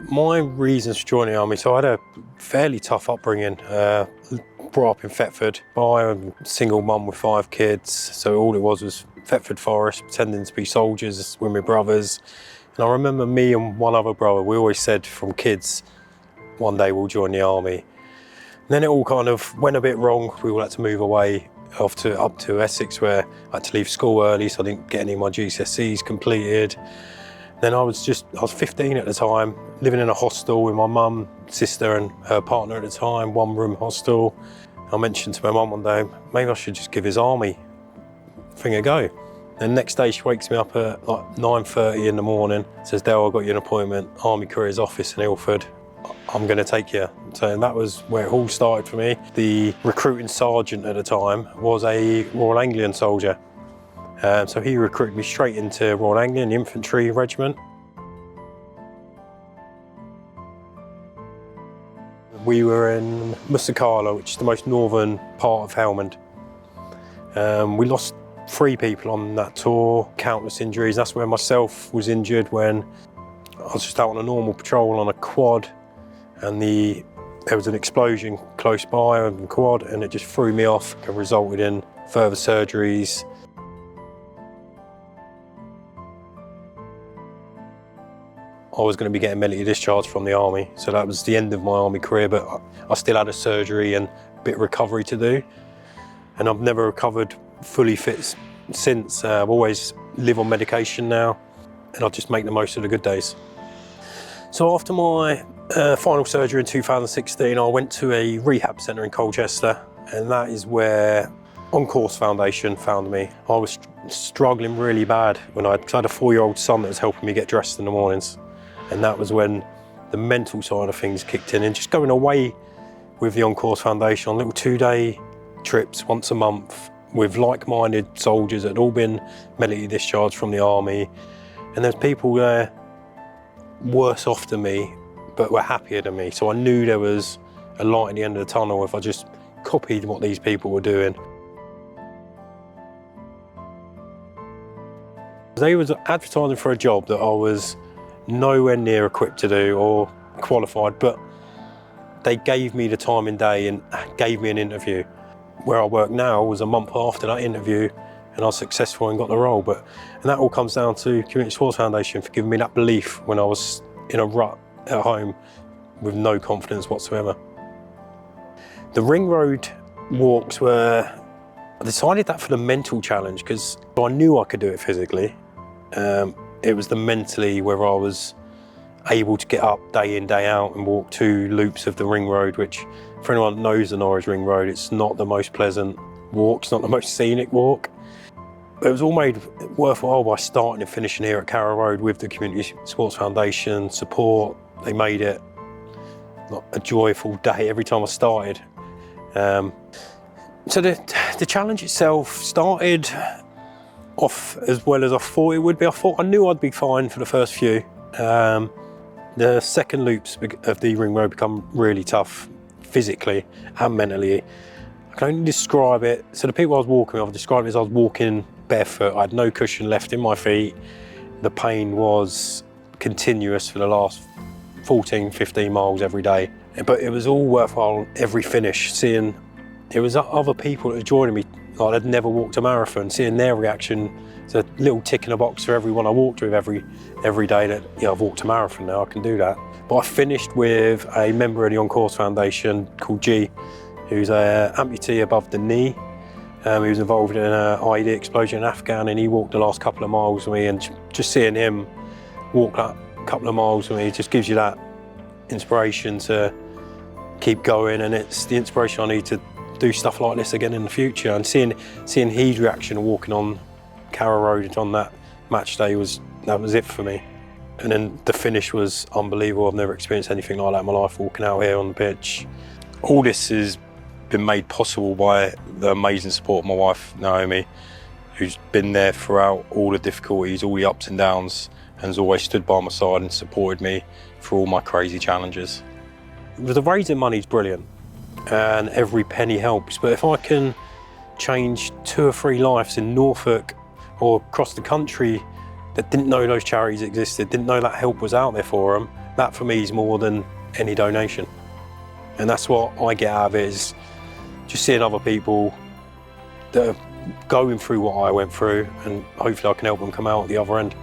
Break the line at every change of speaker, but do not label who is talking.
My reasons for joining the army, so I had a fairly tough upbringing. Brought up in Thetford by a single mum with 5 kids, so all it was Thetford Forest, pretending to be soldiers with my brothers. And I remember me and one other brother, we always said from kids, one day we'll join the army. And then it all kind of went a bit wrong. We all had to move away up to Essex, where I had to leave school early, so I didn't get any of my GCSEs completed. Then I was 15 at the time, living in a hostel with my mum, sister and her partner at the time, 1-room hostel. I mentioned to my mum one day, maybe I should just give his army thing a go. And the next day she wakes me up at like 9:30 in the morning, says, Dale, I've got you an appointment, Army Careers Office in Ilford. I'm going to take you. So that was where it all started for me. The recruiting sergeant at the time was a Royal Anglian soldier. So he recruited me straight into Royal Anglian Infantry Regiment. We were in Musakala, which is the most northern part of Helmand. We lost 3 people on that tour, countless injuries. That's where myself was injured when I was just out on a normal patrol on a quad, and there was an explosion close by on the quad, and it just threw me off and resulted in further surgeries. I was going to be getting medically discharged from the army, so that was the end of my army career, but I still had a surgery and a bit of recovery to do. And I've never recovered fully fit since. I've always live on medication now, and I just make the most of the good days. So after my final surgery in 2016, I went to a rehab centre in Colchester, and that is where On Course Foundation found me. I was struggling really bad when I had a 4-year-old son that was helping me get dressed in the mornings. And that was when the mental side of things kicked in, and just going away with the On Course Foundation on little 2-day trips once a month with like-minded soldiers that had all been medically discharged from the army. And there's people there worse off than me, but were happier than me. So I knew there was a light at the end of the tunnel if I just copied what these people were doing. They was advertising for a job that I was nowhere near equipped to do or qualified, but they gave me the time in day and gave me an interview. Where I work now was a month after that interview, and I was successful and got the role. And that all comes down to Community Sports Foundation for giving me that belief when I was in a rut at home with no confidence whatsoever. The ring road walks I decided that for the mental challenge, because I knew I could do it physically. It was the mentally where I was able to get up day in, day out and walk 2 loops of the ring road, which for anyone that knows the Norwich Ring Road, it's not the most pleasant walk, it's not the most scenic walk. But it was all made worthwhile by starting and finishing here at Carrow Road with the Community Sports Foundation support. They made it a joyful day every time I started. So the challenge itself started off as well as I thought it would be. I knew I'd be fine for the first few. The second loops of the ring road become really tough physically and mentally. I can only describe it. So the people I was walking with, I've described it as I was walking barefoot. I had no cushion left in my feet. The pain was continuous for the last 14, 15 miles every day. But it was all worthwhile every finish, seeing it was other people that were joining me, like they'd never walked a marathon, seeing their reaction. It's a little tick in a box for everyone I walked with every day that, I've walked a marathon now, I can do that. But I finished with a member of the On Course Foundation called G, who's an amputee above the knee. He was involved in an IED explosion in Afghan, and he walked the last couple of miles with me, and just seeing him walk that couple of miles with me just gives you that inspiration to keep going, and it's the inspiration I need to do stuff like this again in the future. And seeing his reaction walking on Carrow Road on that match day was it for me. And then the finish was unbelievable. I've never experienced anything like that in my life, walking out here on the pitch. All this has been made possible by the amazing support of my wife, Naomi, who's been there throughout all the difficulties, all the ups and downs, and has always stood by my side and supported me through all my crazy challenges. The raising money is brilliant, and every penny helps, but if I can change 2 or 3 lives in Norfolk or across the country that didn't know those charities existed, didn't know that help was out there for them, that for me is more than any donation. And that's what I get out of it, is just seeing other people that are going through what I went through, and hopefully I can help them come out at the other end.